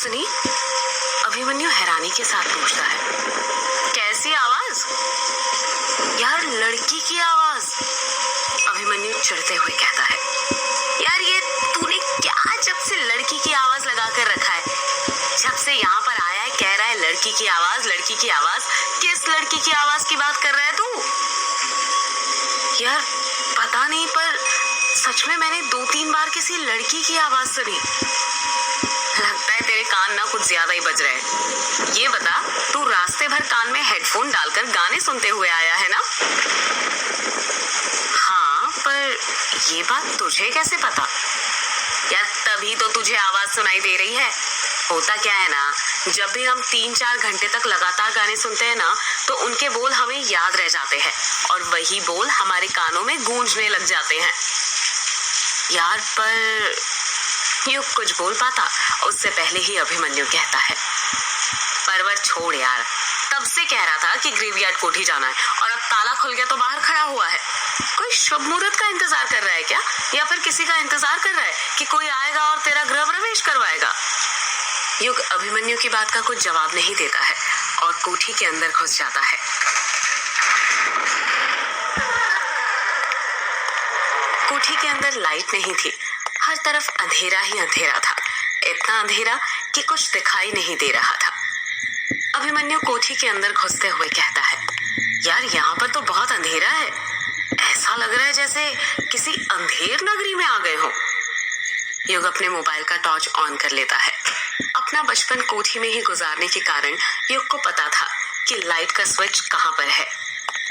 सुनी? अभिमन्यु हैरानी के साथ पूछता है। कैसी आवाज? यार लड़की की आवाज। अभिमन्यु चिढ़ते हुए कहता है। यार ये तूने क्या जब से लड़की की आवाज लगा कर रखा है? जब से यहाँ पर आया है कह रहा है लड़की की आवाज, लड़की की आवाज। किस लड़की की आवाज की बात कर रहा है तू? यार पता नहीं, पर सच में मैंने 2-3 बार किसी लड़की की आवाज सुनी। लगता है तेरे कान ना कुछ ज्यादा ही बज रहे हैं। ये बता, तू रास्ते भर कान में हेडफोन डालकर गाने सुनते हुए आया है ना? हाँ, पर ये बात तुझे कैसे पता? यार तभी तो तुझे आवाज सुनाई दे रही है। होता क्या है ना, जब भी हम 3-4 घंटे तक लगातार गाने सुनते हैं ना, तो उनके बोल हमें याद रह जाते हैं और वही बोल हमारे कानों में गूंजने लग जाते हैं। यार पर युग कुछ बोल पाता उससे पहले ही अभिमन्यु कहता है। परवर छोड़ यार, तब से कह रहा था कि ग्रेवयार्ड कोठी जाना है और अब ताला खुल गया तो बाहर खड़ा हुआ है। कोई शुभ मुहूर्त का इंतजार कर रहा है क्या? या फिर किसी का इंतजार कर रहा है कि कोई आएगा और तेरा गृह प्रवेश करवाएगा? युग अभिमन्यु की बात का कुछ जवाब नहीं देता है और कोठी के अंदर घुस जाता है। कोठी के अंदर लाइट नहीं थी, हर तरफ अंधेरा ही अंधेरा था। इतना अंधेरा कि कुछ दिखाई नहीं दे रहा था। अभिमन्यु कोठी के अंदर घुसते हुए कहता है। यार यहाँ पर तो बहुत अंधेरा है, ऐसा लग रहा है जैसे किसी अंधेर नगरी में आ गए हो। युग अपने मोबाइल का टॉर्च ऑन कर लेता है। अपना बचपन कोठी में ही गुजारने के कारण युग को पता था कि लाइट का स्विच कहाँ पर है।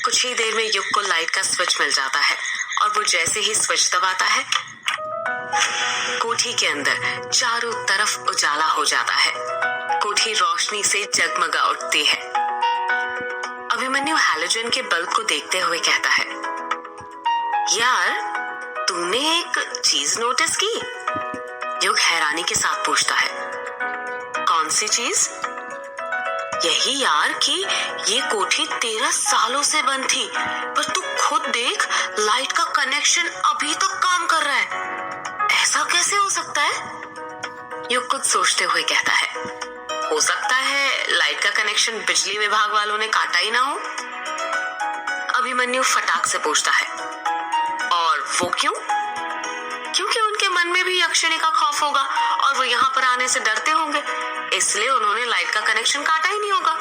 कुछ ही देर में युग को लाइट का स्विच मिल जाता है और वो जैसे ही स्विच दबाता है, कोठी के अंदर चारों तरफ उजाला हो जाता है। कोठी रोशनी से जगमगा उठती है। अभिमन्यु हैलोजन के बल्ब को देखते हुए कहता है। यार तूने एक चीज नोटिस की? युग हैरानी के साथ पूछता है। कौन सी चीज? यही यार कि ये कोठी 13 सालों से बंद थी, पर तू खुद देख लाइट का कनेक्शन अभी तक काम कर रहा है। ऐसा कैसे हो सकता है? युग कुछ सोचते हुए कहता है। हो सकता है लाइट का कनेक्शन बिजली विभाग वालों ने काटा ही ना हो। अभिमन्यु फटाक से पूछता है। और वो क्यों? क्योंकि उनके मन में भी यक्षिणी का खौफ होगा और वो यहाँ पर आने से डरते होंगे, इसलिए उन्होंने लाइट का कनेक्शन काटा ही नहीं होगा।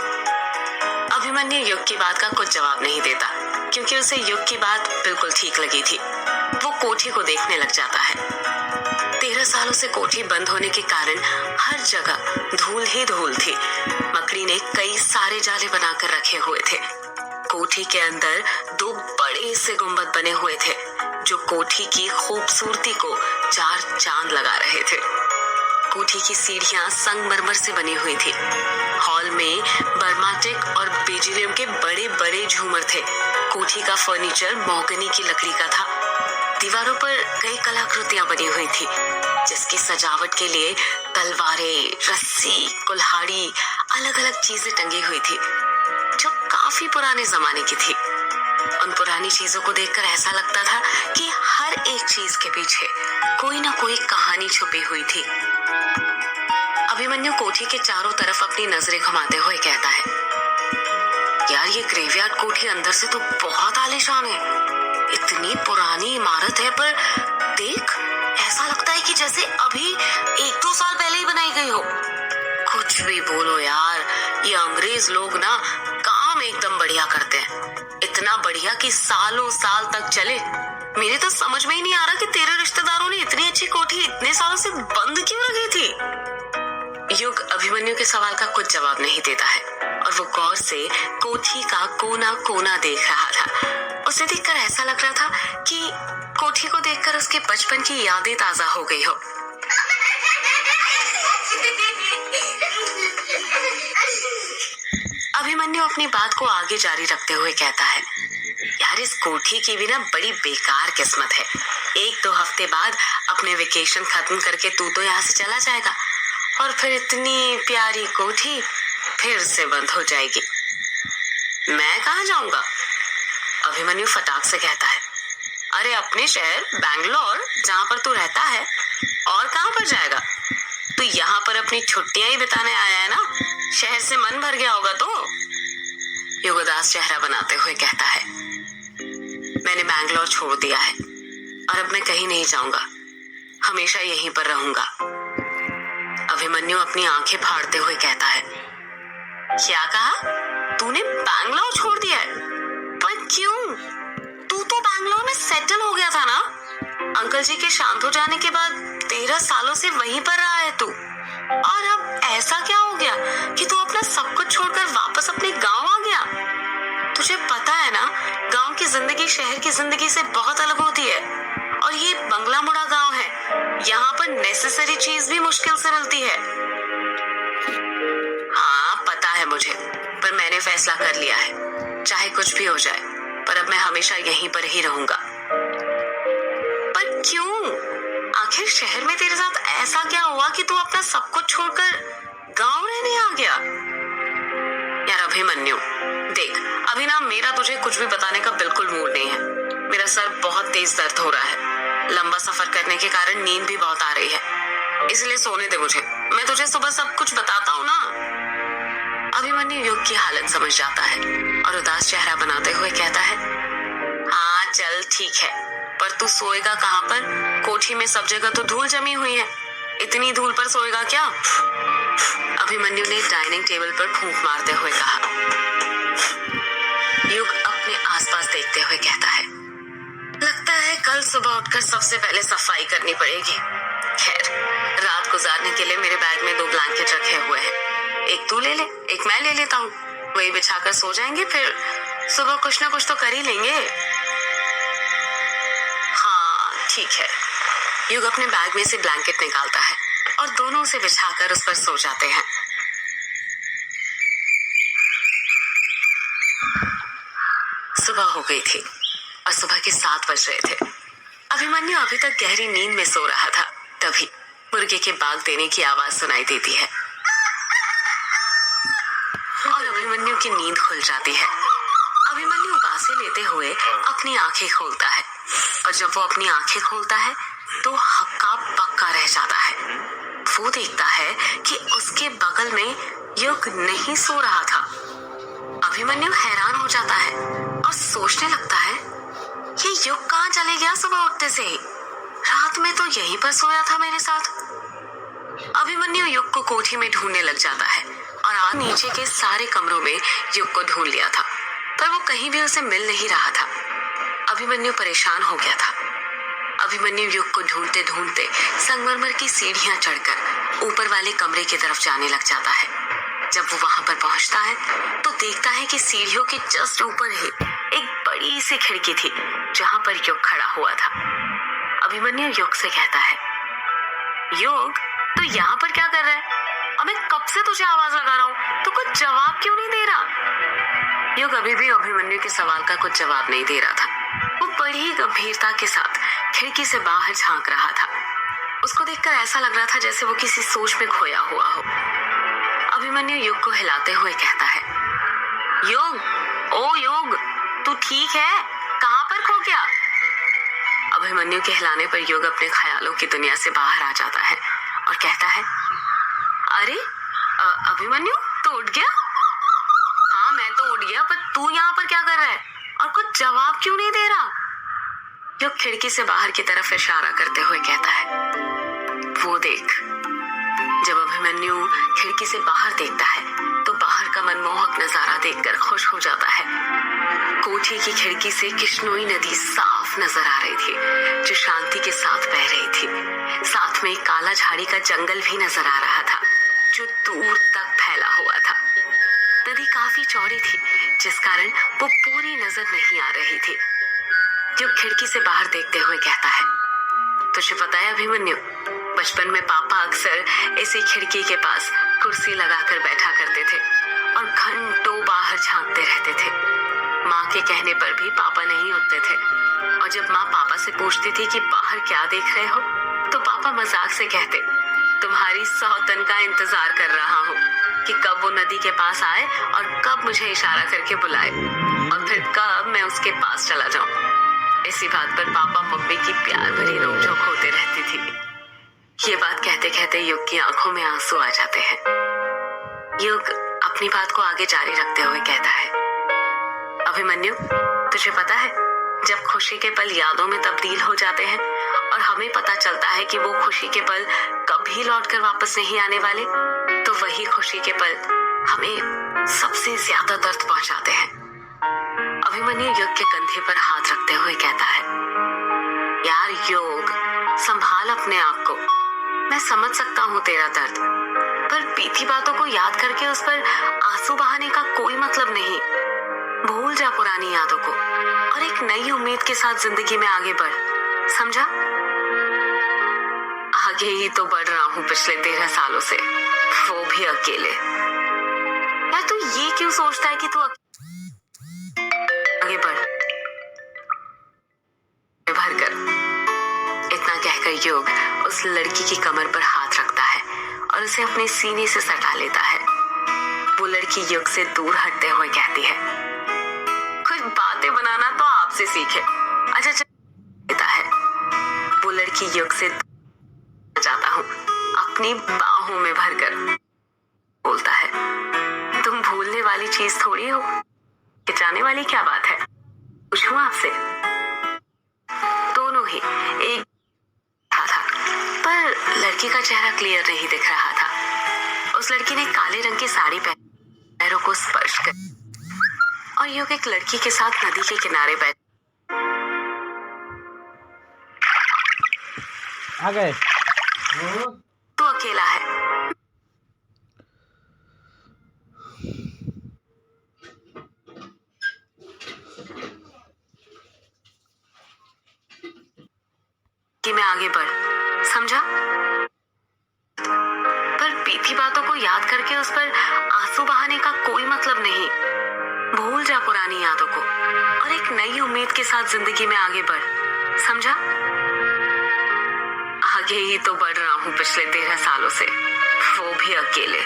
अभिमन्यु युग की बात का कुछ जवाब नहीं देता क्योंकि उसे युग की बात बिल्कुल ठीक लगी थी। वो कोठी को देखने लग जाता है। 13 सालों से कोठी बंद होने के कारण हर जगह धूल ही धूल थी। मकड़ी ने कई सारे जाले बनाकर रखे हुए थे। कोठी के अंदर 2 बड़े से गुंबद बने हुए थे जो कोठी की खूबसूरती को 4 चांद लगा रहे थे। कोठी की सीढ़ियां संगमरमर से बनी हुई थी। हॉल में बर्माटिक और बेजिलियम के बड़े बड़े झूमर थे। कोठी का फर्नीचर मोहगनी की लकड़ी का था। दीवारों पर कई कलाकृतियां बनी हुई थी जिसकी सजावट के लिए तलवारें, रस्सी, कुल्हाड़ी, अलग अलग चीजें टंगी हुई थी जो काफी पुराने जमाने की थी। उन पुरानी चीजों को देखकर ऐसा लगता था कि हर एक चीज के पीछे कोई ना कोई कहानी छुपी हुई थी। अभिमन्यु कोठी के चारों तरफ अपनी नजरें घुमाते हुए कहता है। यार ये ग्रेवयार्ड कोठी अंदर से तो बहुत आलीशान है। इतनी पुरानी इमारत है, पर देख ऐसा लगता है कि जैसे अभी 1-2 साल पहले ही बनाई गई हो। कुछ भी बोलो यार, ये अंग्रेज लोग ना काम एकदम बढ़िया करते हैं। इतना बढ़िया कि सालों साल तक चले। मेरे तो समझ में ही नहीं आ रहा कि तेरे रिश्तेदारों ने इतनी अच्छी कोठी इतने सालों से बंद क्यों रखी थी। युग अभिमन्यु के सवाल का कुछ जवाब नहीं देता है और वो गौर से कोठी का कोना कोना देख रहा था। उसे देखकर ऐसा लग रहा था कि कोठी को देखकर उसके बचपन की यादें ताजा हो गई हो। अभिमन्यु अपनी बात को आगे जारी रखते हुए कहता है। यार इस कोठी की भी ना बड़ी बेकार किस्मत है। 1-2 हफ्ते बाद अपने वेकेशन खत्म करके तू तो यहाँ से चला जाएगा और फिर इतनी प्यारी कोठी फिर से बंद हो जाएगी। मैं कहाँ जाऊंगा? अभिमन्यु फटाक से कहता है। अरे अपने शहर बैंगलोर जहाँ पर तू रहता है, और कहाँ पर जाएगा? तू यहाँ पर अपनी छुट्टियां ही बिताने आया है ना, शहर से मन भर गया होगा तो। युग उदास चेहरा बनाते हुए कहता है, मैंने बैंगलोर छोड़ दिया है और अब मैं कहीं नहीं जाऊंगा, हमेशा यहीं पर रहूंगा। अभिमन्यु अपनी आंखें फाड़ते हुए कहता है, क्या कहा? तूने बैंगलोर छोड़ दिया है? पर क्यों? तू तो बैंगलोर में सेटल हो गया था ना। अंकल जी के शांत हो जाने के बाद 13 सालों से वहीं पर रहा है तू, और अब ऐसा क्या हो गया कि तू अपना सब कुछ छोड़कर वापस अपने गांव आ गया? तुझे पता है ना, गांव की जिंदगी शहर की जिंदगी से बहुत अलग होती है, और ये बंगला मुड़ा गांव है, यहाँ पर नेसेसरी चीज भी मुश्किल से मिलती है। हाँ पता है मुझे, पर मैंने फैसला कर लिया है, चाहे कुछ भी हो जाए, पर अब मैं हमेशा यहीं पर ही रहूंगा। पर क्यों? आखिर शहर में तेरे साथ ऐसा क्या हुआ कि तू अपना सब कुछ छोड़कर गांव रहने आ गया? यार अभिमन्यु, देख अभी ना मेरा तुझे कुछ भी बताने का बिल्कुल मूड नहीं है। मेरा सर बहुत तेज दर्द हो रहा है, लंबा सफर करने के कारण नींद भी बहुत आ रही है, इसलिए सोने दे मुझे, मैं तुझे सुबह सब कुछ बताता हूँ ना। अभिमन्यु युग की हालत समझ जाता है और उदास चेहरा बनाते हुए कहता है, हाँ चल ठीक है, पर तू सोएगा कहाँ पर? कोठी में सब जगह तो धूल जमी हुई है, इतनी धूल पर सोएगा क्या? अभिमन्यु ने डाइनिंग टेबल पर फूंक मारते हुए कहा। युग अपने आसपास देखते हुए कहता है, लगता है कल सुबह उठकर सबसे पहले सफाई करनी पड़ेगी। खैर, रात गुजारने के लिए मेरे बैग में 2 ब्लैंकेट रखे हुए हैं, एक तू ले ले, एक मैं ले लेता हूँ, वही बिछाकर सो जाएंगे, फिर सुबह कुछ ना कुछ तो कर ही लेंगे। हाँ ठीक है। युग अपने बैग में से ब्लैंकेट निकालता है और दोनों उसे बिछाकर उस पर सो जाते हैं। सुबह हो गई थी और सुबह के 7 बज रहे थे। अभिमन्यु अभी तक गहरी नींद में सो रहा था, तभी मुर्गे के बाग देने की आवाज सुनाई देती है और अभिमन्यु की नींद खुल जाती है। अभिमन्यु बांसे लेते हुए अपनी आंखें खोलता है और जब वो अपनी आंखें खोलता है तो हक्का बक्का रह जाता है। वो देखता है कि उसके बगल में युग नहीं सो रहा था। अभिमन्यु हैरान हो जाता है और सोचने लगता है, ये युग कहाँ चले गया सुबह उठते से? रात में तो यहीं पर सोया था मेरे साथ। अभिमन्यु युग को कोठी में ढूंढने लग जाता है और आज नीचे के सारे कमरों में युग को ढूंढ लिया था, पर वो कहीं भी उसे मिल नहीं रहा था। अभिमन्यु परेशान हो गया था। अभिमन्यु युग को ढूंढते ढूंढते संगमरमर की सीढ़ियां चढ़कर ऊपर वाले कमरे की तरफ जाने लग जाता है। जब वो वहां पर पहुंचता है तो देखता है कि सीढ़ियों के जस्ट ऊपर ही एक बड़ी सी खिड़की थी जहां पर युग खड़ा हुआ था। अभिमन्यु युग से कहता है, युग तू यहाँ पर क्या कर रहा है? और मैं कब से तुझे आवाज लगा रहा हूँ, तू कुछ जवाब क्यों नहीं दे रहा? युग अभी भी अभिमन्यु के सवाल का कुछ जवाब नहीं दे रहा था। वो बड़ी ही गंभीरता के साथ खिड़की से बाहर झांक रहा था। उसको देखकर ऐसा लग रहा था जैसे वो किसी सोच में खोया हुआ हो। अभिमन्यु युग को हिलाते हुए कहता है, युग, ओ युग, तू ठीक है? कहाँ पर खो गया? अभिमन्यु के हिलाने पर युग अपने ख्यालों की दुनिया से बाहर आ जाता है और कहता है, अरे अभिमन्यु तू उठ गया? हाँ मैं तो उठ गया, पर तू यहाँ पर क्या कर रहा है और कुछ जवाब क्यों नहीं दे रहा? युग खिड़की से बाहर की तरफ इशारा करते हुए कहता है, वो देख। जब अभिमन्यु खिड़की से बाहर देखता है तो बाहर का मनमोहक नजारा देखकर खुश हो जाता है। कोठी की खिड़की से किश्नोई नदी साफ नजर आ रही थी जो शांति के साथ बह रही थी। साथ में काला झाड़ी का जंगल भी नजर आ रहा था जो दूर तक फैला हुआ था। नदी काफी चौड़ी थी जिस कारण वो पूरी नजर नहीं आ रही थी। जो खिड़की से बाहर देखते हुए कहता है, तुझे पता है अभिमन्यु, बचपन में पापा अक्सर इसी खिड़की के पास कुर्सी लगाकर बैठा करते थे और घंटों बाहर झांकते रहते थे। माँ के कहने पर भी पापा नहीं उठते थे और जब माँ पापा से पूछती थी कि बाहर क्या देख रहे हो तो पापा मजाक से कहते, तुम्हारी सौतन का इंतजार कर रहा हूँ कि कब वो नदी के पास आए और कब मुझे इशारा करके बुलाए और फिर कब मैं उसके पास चला जाऊं। इसी बात पर पापा मम्मी की प्यार भरी नोकझोंक होते रहती थी। ये बात कहते कहते युग की आंखों में आंसू आ जाते हैं। युग अपनी बात को आगे जारी रखते हुए कहता है, अभिमन्यु, तुझे पता है, जब खुशी के पल यादों में तब्दील हो जाते हैं और हमें पता चलता है कि वो खुशी के पल कभी लौटकर वापस नहीं आने वाले, तो वही खुशी के पल हमें सबसे ज्यादा दर्द पहुंचाते हैं। अभिमन्यु युग के कंधे पर हाथ रखते हुए कहता है, यार युग, संभाल अपने आप को। मैं समझ सकता हूँ तेरा दर्द, पर बीती बातों को याद करके उस पर आंसू बहाने का कोई मतलब नहीं। भूल जा पुरानी यादों को और एक नई उम्मीद के साथ जिंदगी में आगे बढ़, समझा? आगे ही तो बढ़ रहा हूँ पिछले 13 सालों से, वो भी अकेले। यार तू ये क्यों सोचता है कि तू आगे बढ़, भर कर। इतना कहकर युग उस लड़की की कमर पर हाथ रखता है और उसे अपने सीने से सटा लेता है। वो लड़की युग से दूर हटते हुए कहती है, कुछ बातें बनाना तो आपसे सीखे। अच्छा लेता है। वो लड़की युग से जाता हूँ अपनी बाहों में भरकर, बोलता है, तुम भूलने वाली चीज थोड़ी हो, जाने वाली क्या बात है? पूछूं आपसे? दोनों ही एक था, पर लड़की का चेहरा क्लियर नहीं दिख रहा था। उस लड़की ने काले रंग की साड़ी पहन पैरों को स्पर्श कर और युग एक लड़की के साथ नदी के किनारे बैठ आ गए। तू अकेला है। कि मैं आगे बढ़, समझा? पर बीती बातों को याद करके उस पर आंसू बहाने का कोई मतलब नहीं। भूल जा पुरानी यादों को और एक नई उम्मीद के साथ जिंदगी में आगे बढ़, समझा? आगे ही तो बढ़ रहा हूँ पिछले 13 सालों से, वो भी अकेले।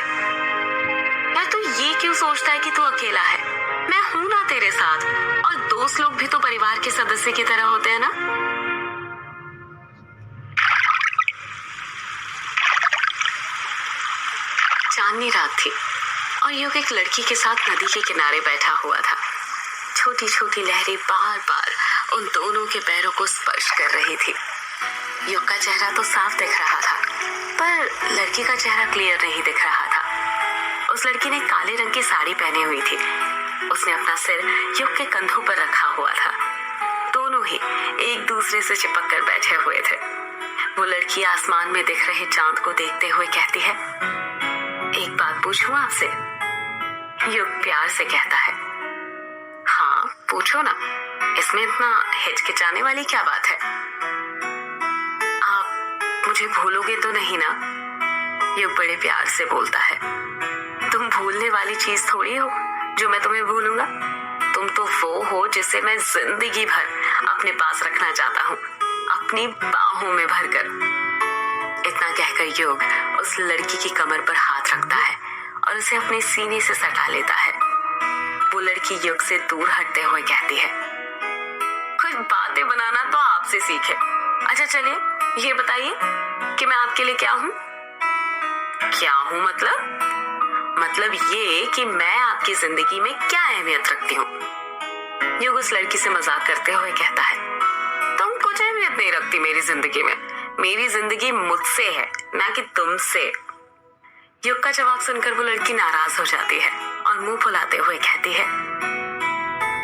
यार तू ये क्यों सोचता है कि तू अकेला है? मैं हूं ना तेरे साथ, और दोस्त लोग भी तो परिवार के सदस्य की तरह होते हैं ना। चांदनी रात थी और युग एक लड़की के साथ नदी के किनारे बैठा हुआ था। छोटी छोटी लहरें बार बार उन दोनों के पैरों को स्पर्श कर रही थी। युग का चेहरा तो साफ दिख रहा था, पर लड़की का चेहरा क्लियर नहीं दिख रहा था। उस लड़की ने काले रंग की साड़ी पहनी हुई थी। उसने अपना सिर युग के कंधों पर रखा हुआ था। दोनों ही एक दूसरे से चिपक कर बैठे हुए थे। वो लड़की आसमान में दिख रहे चांद को देखते हुए कहती है, एक बात पूछूं आपसे? युग प्यार से कहता है, हाँ पूछो ना, इसमें इतना हिचकिचाने वाली क्या बात है? आप मुझे भूलोगे तो नहीं ना? युग बड़े प्यार से बोलता है, तुम भूलने वाली चीज थोड़ी हो जो मैं तुम्हें भूलूंगा। तुम तो वो हो जिसे मैं जिंदगी भर अपने पास रखना चाहता हूँ, अपनी बाहों में भरकर। इतना कहकर युग उस लड़की की कमर पर हाथ रखता है और उसे अपने सीने से सटा लेता है। वो लड़की युग से दूर हटते हुए कहती है, कुछ बातें बनाना तो आपसे सीखे। अच्छा चलिए ये बताइए कि मैं आपके लिए क्या हूँ? क्या हूँ मतलब ये कि मैं आपकी जिंदगी में क्या अहमियत रखती हूँ। युग उस लड़की से मजाक करते हुए कहता है, तुम कुछ अहमियत नहीं रखती मेरी जिंदगी में। मेरी जिंदगी मुझसे है, ना कि तुमसे। युग का जवाब सुनकर वो लड़की नाराज हो जाती है और मुंह फुलाते हुए कहती है,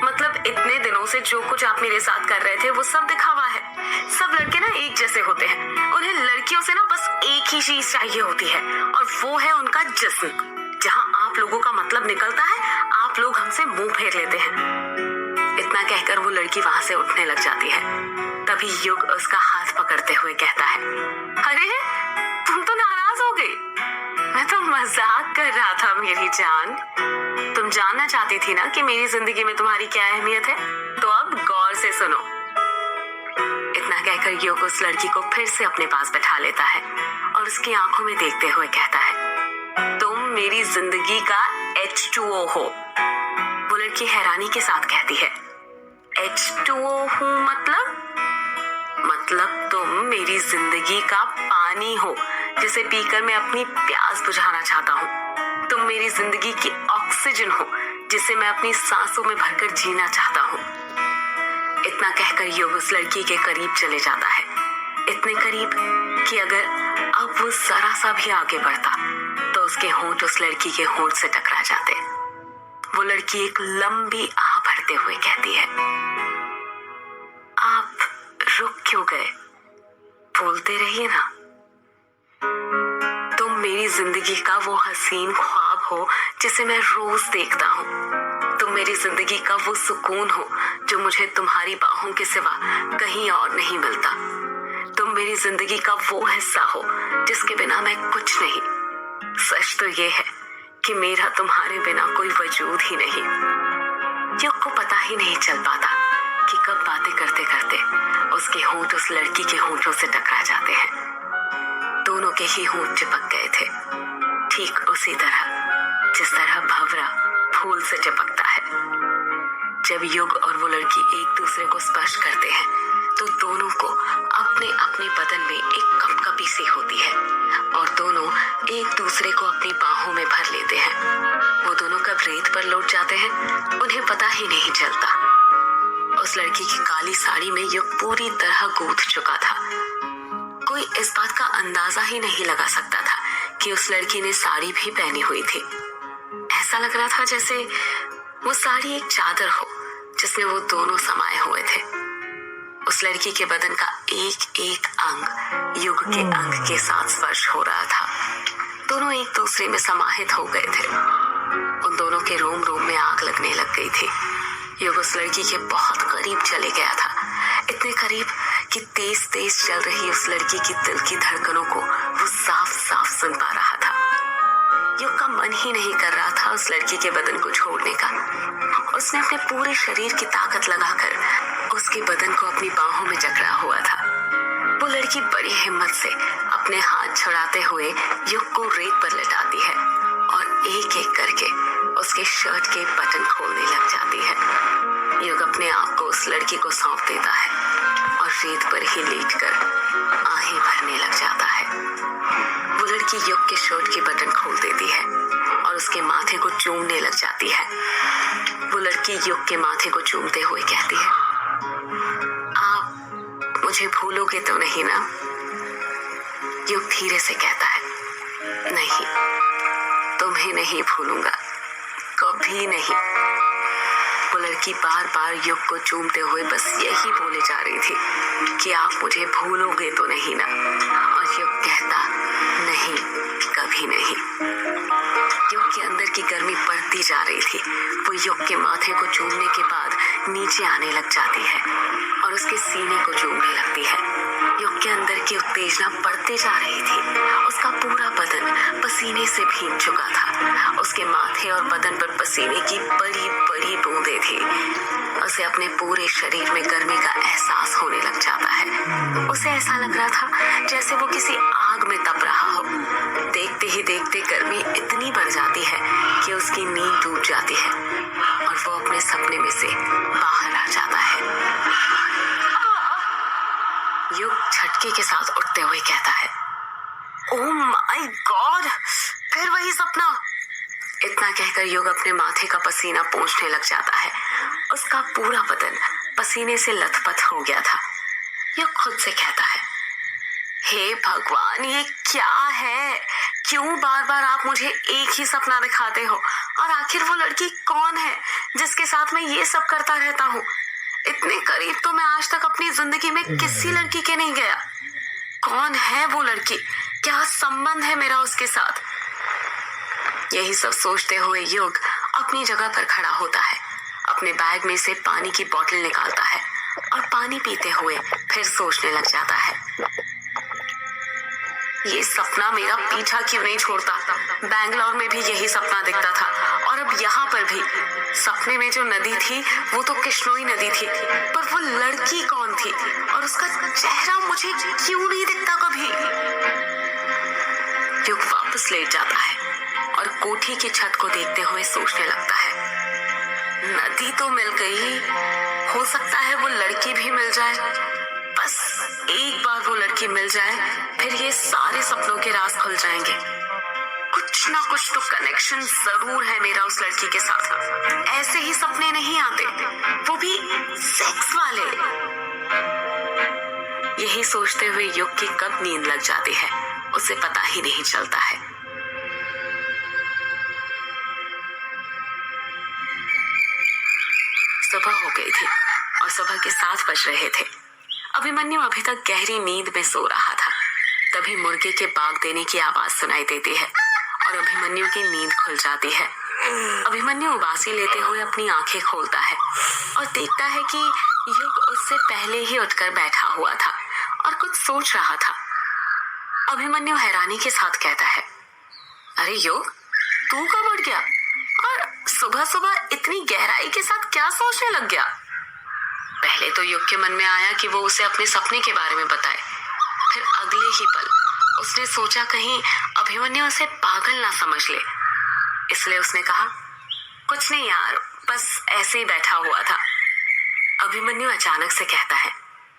मतलब इतने दिनों से जो कुछ आप मेरे साथ कर रहे थे वो सब दिखावा है। सब लड़के ना एक जैसे होते हैं, उन्हें लड़कियों से ना बस एक ही चीज चाहिए होती है, और वो है उनका जिस्म। जहां आप लोगों का मतलब निकलता है, आप लोग हमसे मुंह फेर लेते हैं। इतना कहकर वो लड़की वहां से उठने लग जाती है। तभी युग उसका हाथ पकड़ते हुए कहता है, अरे तुम तो नाराज हो गई। मैं तो मजाक कर रहा था मेरी जान। तुम जानना चाहती थी ना कि मेरी जिंदगी में तुम्हारी क्या अहमियत है, तो अब गौर से सुनो। इतना कहकर युग उस लड़की को फिर से अपने पास बैठा लेता है और उसकी आंखों में देखते हुए कहता है, तुम मेरी जिंदगी का H2O हो। वो लड़की हैरानी के साथ कहती है, H2O हूँ मतलब तुम मेरी जिंदगी का पानी पानी हो जिसे पीकर मैं अपनी प्यास बुझाना चाहता हूँ। तुम मेरी जिंदगी की ऑक्सीजन हो जिसे मैं अपनी सांसों में भरकर जीना चाहता हूँ। इतना कहकर युग उस लड़की के करीब चले जाता है, इतने करीब कि अगर अब वो जरा सा भी आगे बढ़ता तो उसके होंठ उस लड़की के होंठ से टकरा जाते। वो लड़की एक लंबी आह भरते हुए कहती है, आप रुक क्यों गए? बोलते रहिए ना। तुम मेरी जिंदगी का वो हसीन ख्वाब हो जिसे मैं रोज देखता हूँ। तुम मेरी जिंदगी का वो सुकून हो जो मुझे तुम्हारी बाहों के सिवा कहीं और नहीं मिलता। तुम मेरी जिंदगी का वो हिस्सा हो जिसके बिना मैं कुछ नहीं। सच तो ये है कि मेरा तुम्हारे बिना कोई वजूद ही नहीं। युग को पता ही नहीं चल पाता कि कब बातें करते करते उसके होंठ उस लड़की के होंठों से टकरा जाते हैं। दोनों के ही होंठ चिपक गए थे, ठीक उसी तरह जिस तरह भंवरा फूल से चिपकता है। जब युग और वो लड़की एक दूसरे को स्पर्श करते हैं तो दोनों को अपने अपने बदन में एक कंपकपी सी होती है और दोनों एक दूसरे को अपनी बाहों में भर लेते हैं। वो दोनों कब रेत पर लौट जाते हैं उन्हें पता ही नहीं चलता। उस लड़की की काली साड़ी में युग पूरी तरह गूंथ चुका था। कोई इस बात का अंदाजा ही नहीं लगा सकता था कि उस लड़की ने साड़ी भी पहनी हुई थी। ऐसा लग रहा था जैसे वो साड़ी एक चादर हो जिसमें वो दोनों समाये हुए थे। उस लड़की के बदन का एक एक अंग युग के अंग के साथ स्पर्श हो रहा था। दोनों एक दूसरे में समाहित हो गए थे। उन दोनों के रोम रोम में आग लगने लग गई थी। युग उस लड़की के बहुत करीब चले गया था, इतने करीब कि तेज तेज चल रही उस लड़की की दिल की धड़कनों को वो साफ साफ सुन पा रहा था। युग का मन ही नहीं कर रहा था उस लड़की के बदन को छोड़ने का। उसने अपने पूरे शरीर की ताकत लगाकर उसके बदन को अपनी बाहों में जकड़ा हुआ था। वो लड़की बड़ी हिम्मत से अपने हाथ छुड़ाते हुए युग को रेत पर लेटाती है और एक एक करके उसके शर्ट के बटन खोलने लग जाती है। युग अपने आप को उस लड़की को सौंप देता है और रेत पर ही लेटकर आहें भरने लग जाता है। वो लड़की युग के शर्ट के बटन खोल देती है और उसके माथे को चूमने लग जाती है। वो लड़की युग के माथे को चूमते हुए कहती है, आप मुझे भूलोगे तो नहीं ना? युग धीरे से कहता है, नहीं, तुम्हें नहीं भूलूंगा, कभी नहीं। वो लड़की बार बार युग को चूमते हुए बस यही बोले जा रही थी कि आप मुझे भूलोगे तो नहीं ना? और युग कहता, नहीं, कभी नहीं। युग के अंदर की गर्मी बढ़ती जा रही थी। वो युग के माथे को चूमने के बाद नीचे आने लग जाती है और उसके सीने को चूमने लगती है। युग के अंदर की उत्तेजना बढ़ती जा रही थी। उसका पूरा बदन पसीने से भीग चुका था। उसके माथे और बदन पर पसीने की बड़ी बड़ी बूंदें थी। उसे अपने पूरे शरीर में गर्मी का एहसास होने लग जाता है। उसे ऐसा लग रहा था जैसे वो किसी आग में तप रहा हो। देखते ही देखते गर्मी इतनी बढ़ जाती है कि उसकी नींद टूट जाती है और वो अपने सपने में से बाहर आ जाता है। युग झटके के साथ उठते हुए कहता है, ओह माय गॉड, फिर वही सपना। इतना कहकर युग अपने माथे का पसीना पोंछने लग जाता है। उसका पूरा बदन पसीने से लथपथ हो गया था। युग खुद से कहता है, हे भगवान, ये क्या है? क्यों बार बार आप मुझे एक ही सपना दिखाते हो? और आखिर वो लड़की कौन है जिसके साथ मैं ये सब करता रहता हूँ? इतने करीब तो मैं आज तक अपनी जिंदगी में किसी लड़की के नहीं गया। कौन है वो लड़की? क्या संबंध है मेरा उसके साथ? यही सब सोचते हुए युग अपनी जगह पर खड़ा होता है। अपने बैग में से पानी की बोतल निकालता है और पानी पीते हुए फिर सोचने लग जाता है, ये सपना मेरा पीछा क्यों नहीं छोड़ता? बैंगलोर में भी यही सपना दिखता था और अब यहाँ पर भी। सपने में जो नदी थी वो तो कृष्णोई नदी थी, पर वो लड़की कौन थी और उसका चेहरा मुझे क्यों नहीं दिखता कभी? युग वापस लेट जाता है और कोठी की छत को देखते हुए सोचने लगता है, नदी तो मिल गई, हो सकता है वो लड़की भी मिल जाए। बस एक बार वो लड़की मिल जाए फिर ये सारे सपनों के राज खुल जाएंगे। कुछ ना कुछ तो कनेक्शन जरूर है मेरा उस लड़की के साथ। ऐसे ही सपने नहीं आते, वो भी सेक्स वाले। यही सोचते हुए युग की कब नींद लग जाती है उसे पता ही नहीं चलता है। सुबह हो गई थी और सुबह के 7 बज रहे थे। अभिमन्यु अभी तक गहरी नींद में सो रहा था। तभी मुर्गे के बाग देने की आवाज सुनाई देती है और अभिमन्यु की नींद खुल जाती है। अभिमन्यु उबासी लेते हुए अपनी आंखें खोलता है और देखता है कि युग उससे पहले ही उठकर बैठा हुआ था और कुछ सोच रहा था। अभिमन्यु हैरानी के साथ कहता है, अरे युग, तू कब उठ गया और सुबह सुबह इतनी गहराई के साथ क्या सोचने लग गया? पहले तो युग के मन में आया कि वो उसे अपने सपने के बारे में बताए। फिर अगले ही पल उसने सोचा कहीं अभिमन्यु उसे पागल ना समझ ले, इसलिए उसने कहा, कुछ नहीं यार, बस ऐसे ही बैठा हुआ था। अभिमन्यु अचानक से कहता है,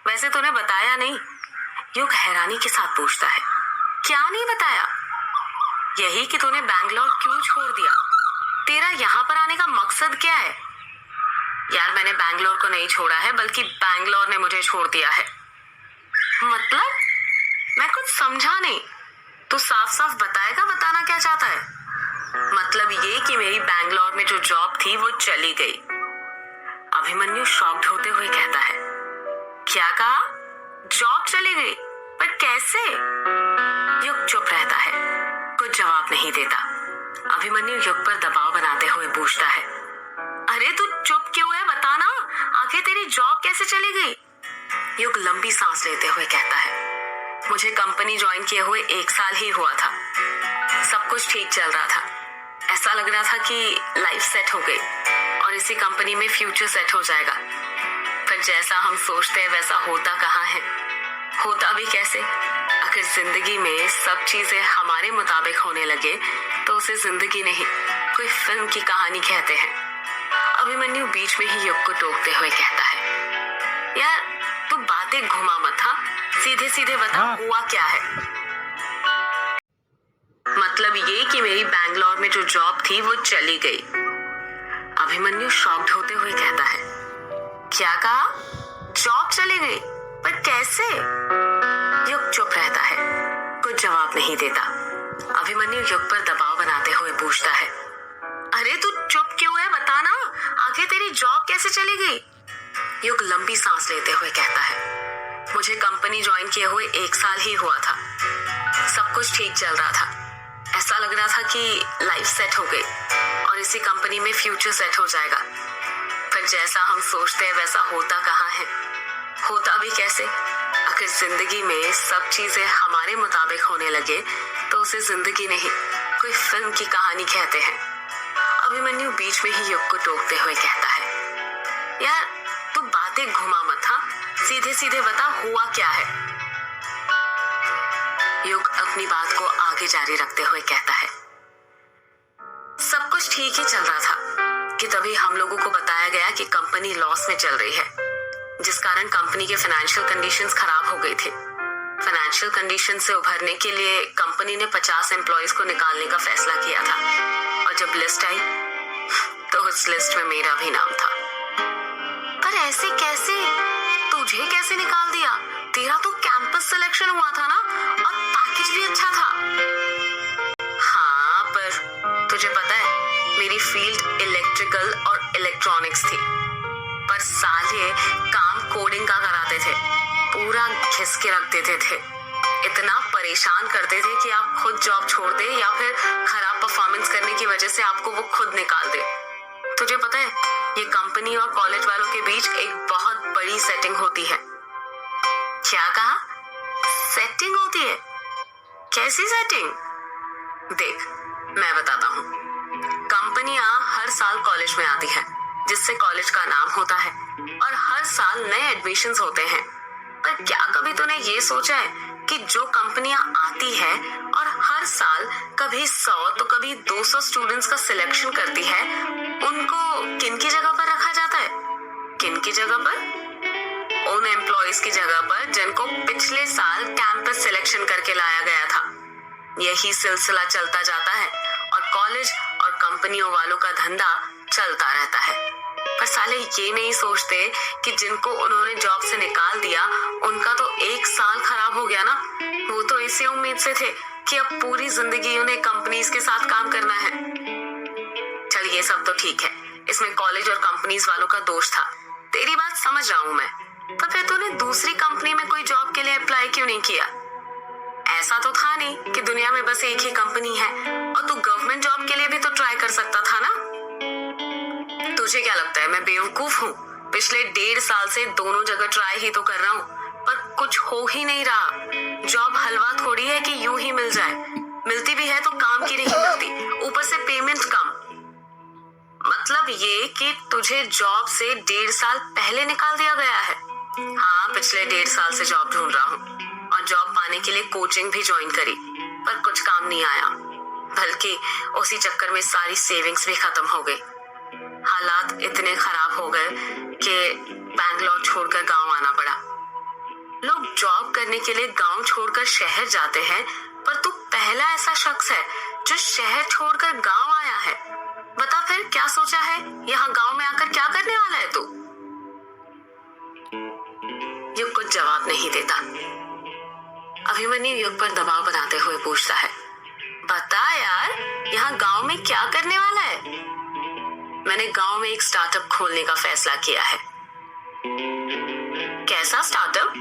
वैसे तूने बताया नहीं। युग हैरानी के साथ पूछता है, क्या नहीं बताया? यही कि तूने बैंगलोर क्यों छोड़ दिया? तेरा यहाँ पर आने का मकसद क्या है? यार मैंने बैंगलोर को नहीं छोड़ा है, बल्कि बैंगलोर ने मुझे छोड़ दिया है। मतलब? मैं कुछ समझा नहीं। तू साफ साफ बताएगा बताना क्या चाहता है? मतलब ये कि मेरी बैंगलोर में जो जॉब थी वो चली गई। अभिमन्यु शॉक्ड होते हुए कहता है, क्या कहा? जॉब चली गई? पर कैसे? युग चुप रहता है, कुछ जवाब नहीं देता। अभिमन्यु युग पर दबाव बनाते हुए पूछता है, अरे तू चुप क्यों है, बताना, आखिर तेरी जॉब कैसे चली गई? युग लंबी सांस लेते हुए कहता है, मुझे कंपनी ज्वाइन किए हुए 1 साल ही हुआ था। सब कुछ ठीक चल रहा था। ऐसा लग रहा था कि लाइफ सेट हो गई और इसी कंपनी में फ्यूचर सेट हो जाएगा। पर जैसा हम सोचते हैं वैसा होता कहाँ है? होता भी कैसे? अगर जिंदगी में सब चीजें हमारे मुताबिक होने लगे तो उसे जिंदगी नहीं, कोई फिल्म की कहानी कहते हैं। अभिमन्यु बीच में ही युग को टोकते हुए कहता है, यार तू बातें घुमा मत, हाँ, सीधे सीधे बता हुआ क्या है? मतलब ये कि मेरी बैंगलोर में जो जॉब थी वो चली गई। अभिमन्यु शॉक्ड होते हुए कहता है, क्या कहा? जॉब चली गई? पर कैसे? युग चुप रहता है, कुछ जवाब नहीं देता। अभिमन्यु युग पर दबाव बनाते हुए पूछता है, अरे तू चुप क्यों है, बताना, आखिर तेरी जॉब कैसे चली गई? युग लंबी सांस लेते हुए कहता है, मुझे कंपनी ज्वाइन किए हुए 1 साल ही हुआ था। सब कुछ ठीक चल रहा था। ऐसा लग रहा था कि लाइफ सेट हो गई और इसी कंपनी में फ्यूचर सेट हो जाएगा। पर जैसा हम सोचते हैं वैसा होता कहाँ है? होता भी कैसे? अगर जिंदगी में सब चीजें हमारे मुताबिक होने लगे तो उसे जिंदगी नहीं, कोई फिल्म की कहानी कहते हैं। अभिमन्यु बीच में ही युग को टोकते हुए कहता है, यार तू बातें घुमा मत, हाँ, सीधे सीधे बता हुआ क्या है? युग अपनी बात को आगे जारी रखते हुए कहता है, सब कुछ ठीक ही चल रहा था कि तभी हम लोगों को बताया गया कि कंपनी लॉस में चल रही है, जिस कारण कंपनी के फाइनेंशियल कंडीशंस खराब हो गई थी। फाइनेंशियल कंडीशन से उभरने के लिए कंपनी ने 50 एम्प्लॉयज को निकालने का फैसला किया था और जब लिस्ट आई तो उस लिस्ट में मेरा भी नाम था। पर ऐसे कैसे? तुझे कैसे निकाल दिया? तेरा तो कैंपस सिलेक्शन हुआ था ना और पैकेज भी अच्छा था। हाँ, पर तुझे पता है मेरी फील्ड इलेक्ट्रिकल और इलेक्ट्रॉनिक्स थी, पर साले काम कोडिंग का कराते थे, पूरा घिस के रख देते थे, इतना परेशान करते थे कि आप खुद जॉब छोड़ दे या फिर खराब परफॉर्मेंस करने की वजह से आपको वो खुद निकाल दे। तुझे पता है ये कंपनी और कॉलेज वालों के बीच एक बहुत बड़ी सेटिंग होती है। क्या कहा? सेटिंग होती है? कैसी सेटिंग? देख मैं बताता हूँ। कंपनियां हर साल कॉलेज में आती है जिससे कॉलेज का नाम होता है और हर साल नए एडमिशंस होते हैं। पर क्या कभी तूने ये सोचा है कि जो कंपनियां आती है और हर साल कभी 100 तो कभी 200 स्टूडेंट्स का सिलेक्शन करती है, उनको किन की जगह पर रखा जाता है? किन की जगह पर? उन एम्प्लॉइज की जगह पर जिनको पिछले साल कैंपस सिलेक्शन करके लाया गया था। यही सिलसिला चलता जाता है और कॉलेज और कंपनियों वालों का धंधा चलता रहता है। पर साले ये नहीं सोचते कि जिनको उन्होंने जॉब से निकाल दिया उनका तो 1 साल खराब हो गया ना। वो तो इसी उम्मीद से थे कि अब पूरी जिंदगी उन्हें कंपनीज के साथ काम करना है। चल ये सब तो ठीक है, इसमें कॉलेज और कंपनीज वालों का दोष था, तेरी बात समझ रहा हूं मैं। पर फिर तूने दूसरी कंपनी में कोई जॉब के लिए अप्लाई क्यों नहीं किया? ऐसा तो था नहीं कि दुनिया में बस एक ही कंपनी है और तू गवर्नमेंट जॉब के लिए भी तो ट्राई कर सकता था ना। तुझे क्या लगता है मैं बेवकूफ हूँ? पिछले 1.5 साल से दोनों जगह ट्राई ही तो कर रहा हूँ, पर कुछ हो ही नहीं रहा। जॉब हलवा थोड़ी है कि यूं ही मिल जाए, मिलती भी है तो काम की नहीं मिलती, ऊपर से पेमेंट कम। मतलब ये कि तुझे जॉब से 1.5 साल पहले निकाल दिया गया है। हाँ, पिछले 1.5 साल से जॉब ढूंढ रहा हूँ और जॉब पाने के लिए कोचिंग भी ज्वाइन करी, पर कुछ काम नहीं आया। बल्कि उसी चक्कर में सारी सेविंग्स भी खत्म हो गई। हालात इतने खराब हो गए कि बैंगलोर छोड़कर गांव आना पड़ा। लोग जॉब करने के लिए गांव छोड़कर शहर जाते हैं, पर तू पहला ऐसा शख्स है जो शहर छोड़कर गांव आया है। बता फिर क्या सोचा है? यहाँ गांव में आकर क्या करने वाला है तू? युग कुछ जवाब नहीं देता। अभिमन्यु युग पर दबाव बनाते हुए पूछता है, बता यार, यहाँ गांव में क्या करने वाला है? मैंने गांव में एक स्टार्टअप खोलने का फैसला किया है। कैसा स्टार्टअप?